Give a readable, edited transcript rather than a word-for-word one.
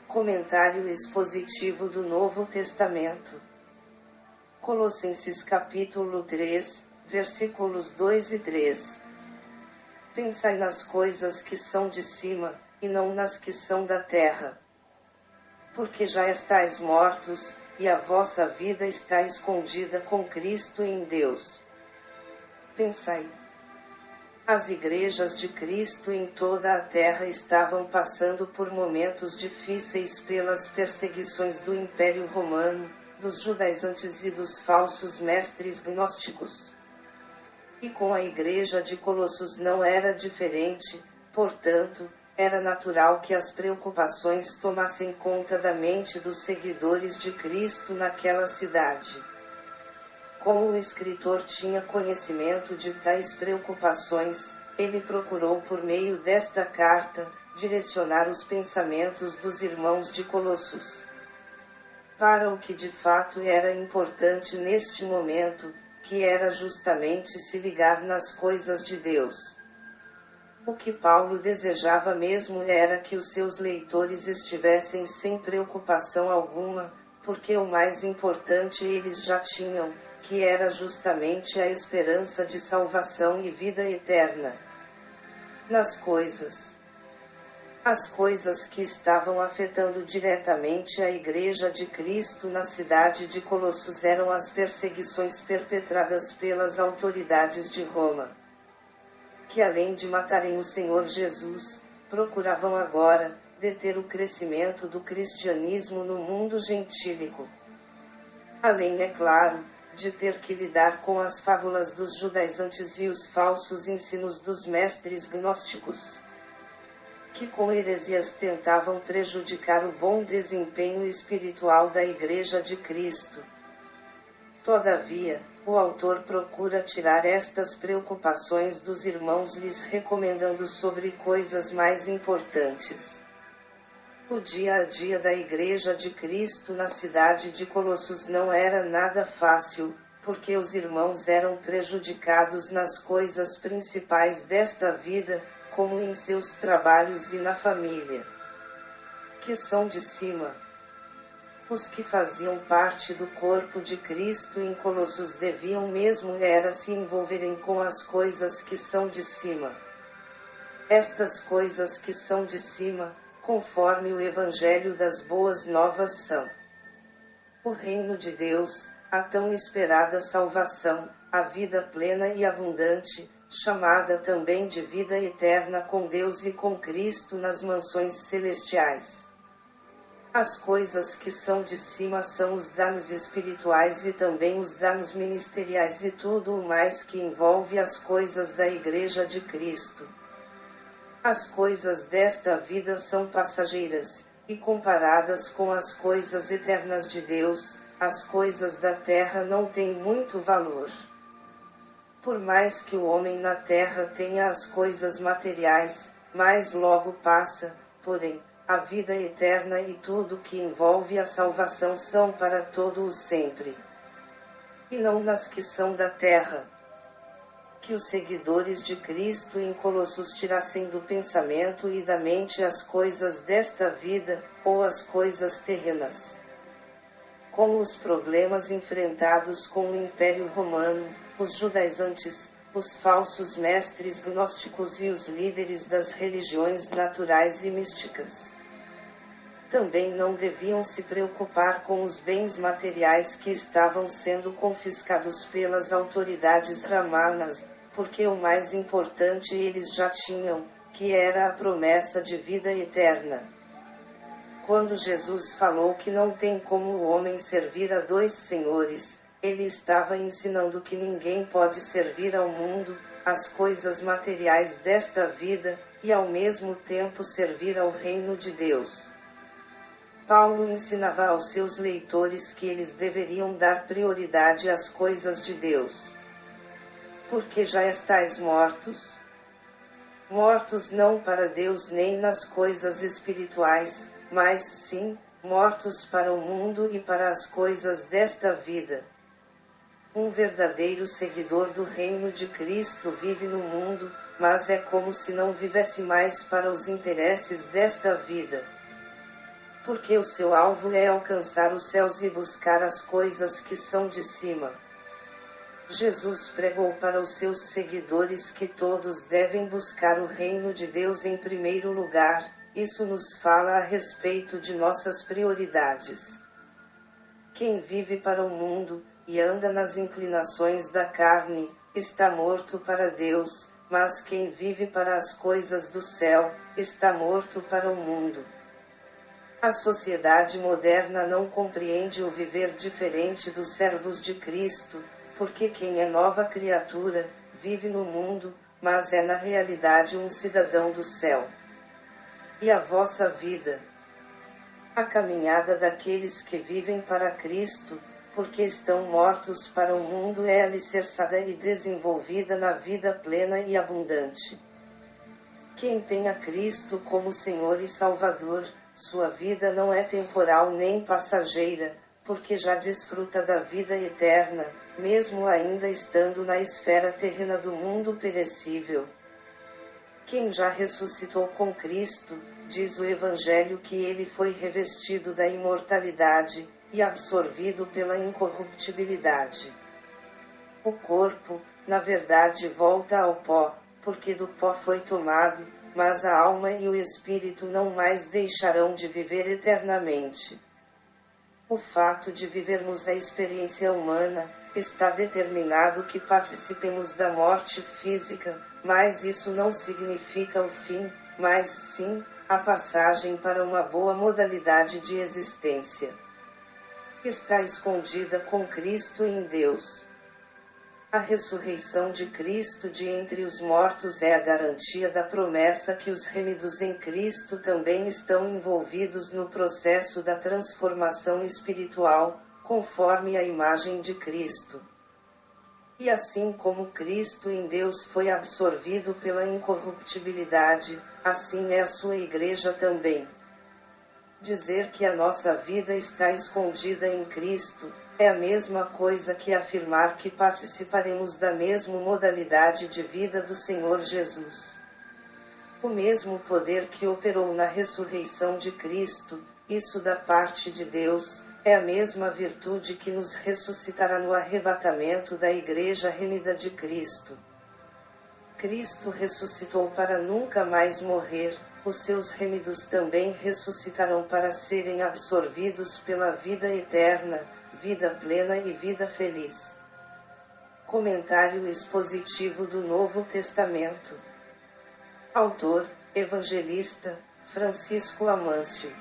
Comentário expositivo do Novo Testamento. Colossenses capítulo 3, versículos 2 e 3. Pensai nas coisas que são de cima, e não nas que são da terra. Porque já estáis mortos, e a vossa vida está escondida com Cristo em Deus. Pensai. As igrejas de Cristo em toda a terra estavam passando por momentos difíceis pelas perseguições do Império Romano, dos judaizantes e dos falsos mestres gnósticos. E com a igreja de Colossos não era diferente, portanto, era natural que as preocupações tomassem conta da mente dos seguidores de Cristo naquela cidade. Como o escritor tinha conhecimento de tais preocupações, ele procurou por meio desta carta, direcionar os pensamentos dos irmãos de Colossos para o que de fato era importante neste momento, que era justamente se ligar nas coisas de Deus. O que Paulo desejava mesmo era que os seus leitores estivessem sem preocupação alguma, porque o mais importante eles já tinham, que era justamente a esperança de salvação e vida eterna. Nas coisas. As coisas que estavam afetando diretamente a Igreja de Cristo na cidade de Colossos eram as perseguições perpetradas pelas autoridades de Roma, que além de matarem o Senhor Jesus, procuravam agora deter o crescimento do cristianismo no mundo gentílico. Além, é claro, de ter que lidar com as fábulas dos judaizantes e os falsos ensinos dos mestres gnósticos, que com heresias tentavam prejudicar o bom desempenho espiritual da Igreja de Cristo. Todavia, o autor procura tirar estas preocupações dos irmãos, lhes recomendando sobre coisas mais importantes. O dia a dia da Igreja de Cristo na cidade de Colossos não era nada fácil, porque os irmãos eram prejudicados nas coisas principais desta vida, como em seus trabalhos e na família, que são de cima. Os que faziam parte do corpo de Cristo em Colossos deviam mesmo era se envolverem com as coisas que são de cima. Estas coisas que são de cima, conforme o Evangelho das Boas Novas são o reino de Deus, a tão esperada salvação, a vida plena e abundante, chamada também de vida eterna com Deus e com Cristo nas mansões celestiais. As coisas que são de cima são os danos espirituais e também os danos ministeriais e tudo o mais que envolve as coisas da Igreja de Cristo. As coisas desta vida são passageiras, e comparadas com as coisas eternas de Deus, as coisas da terra não têm muito valor. Por mais que o homem na terra tenha as coisas materiais, mais logo passa, porém, a vida eterna e tudo que envolve a salvação são para todo o sempre. E não nas que são da terra. Que os seguidores de Cristo em Colossos tirassem do pensamento e da mente as coisas desta vida, ou as coisas terrenas. Como os problemas enfrentados com o Império Romano, os judaizantes, os falsos mestres gnósticos e os líderes das religiões naturais e místicas. Também não deviam se preocupar com os bens materiais que estavam sendo confiscados pelas autoridades romanas, porque o mais importante eles já tinham, que era a promessa de vida eterna. Quando Jesus falou que não tem como o homem servir a dois senhores, ele estava ensinando que ninguém pode servir ao mundo, às coisas materiais desta vida, e ao mesmo tempo servir ao reino de Deus. Paulo ensinava aos seus leitores que eles deveriam dar prioridade às coisas de Deus. Porque já estáis mortos? Mortos não para Deus nem nas coisas espirituais, mas sim, mortos para o mundo e para as coisas desta vida. Um verdadeiro seguidor do reino de Cristo vive no mundo, mas é como se não vivesse mais para os interesses desta vida. porque o seu alvo é alcançar os céus e buscar as coisas que são de cima. Jesus pregou para os seus seguidores que todos devem buscar o reino de Deus em primeiro lugar. Isso nos fala a respeito de nossas prioridades. Quem vive para o mundo e anda nas inclinações da carne está morto para Deus, mas quem vive para as coisas do céu está morto para o mundo. A sociedade moderna não compreende o viver diferente dos servos de Cristo, porque quem é nova criatura vive no mundo, mas é na realidade um cidadão do céu. E a vossa vida? A caminhada daqueles que vivem para Cristo, porque estão mortos para o mundo, é alicerçada e desenvolvida na vida plena e abundante. Quem tem a Cristo como Senhor e Salvador, sua vida não é temporal nem passageira, porque já desfruta da vida eterna, mesmo ainda estando na esfera terrena do mundo perecível. Quem já ressuscitou com Cristo, diz o Evangelho que ele foi revestido da imortalidade e absorvido pela incorruptibilidade. O corpo, na verdade, volta ao pó, porque do pó foi tomado, mas a alma e o espírito não mais deixarão de viver eternamente. O fato de vivermos a experiência humana está determinado que participemos da morte física, mas isso não significa o fim, mas sim a passagem para uma boa modalidade de existência. Está escondida com Cristo em Deus. A ressurreição de Cristo de entre os mortos é a garantia da promessa que os remidos em Cristo também estão envolvidos no processo da transformação espiritual, conforme a imagem de Cristo. E assim como Cristo em Deus foi absorvido pela incorruptibilidade, assim é a sua Igreja também. Dizer que a nossa vida está escondida em Cristo é a mesma coisa que afirmar que participaremos da mesma modalidade de vida do Senhor Jesus. O mesmo poder que operou na ressurreição de Cristo, isso da parte de Deus, é a mesma virtude que nos ressuscitará no arrebatamento da Igreja remida de Cristo. Cristo ressuscitou para nunca mais morrer, os seus remidos também ressuscitarão para serem absorvidos pela vida eterna, vida plena e vida feliz. Comentário expositivo do Novo Testamento. Autor, Evangelista, Francisco Amâncio.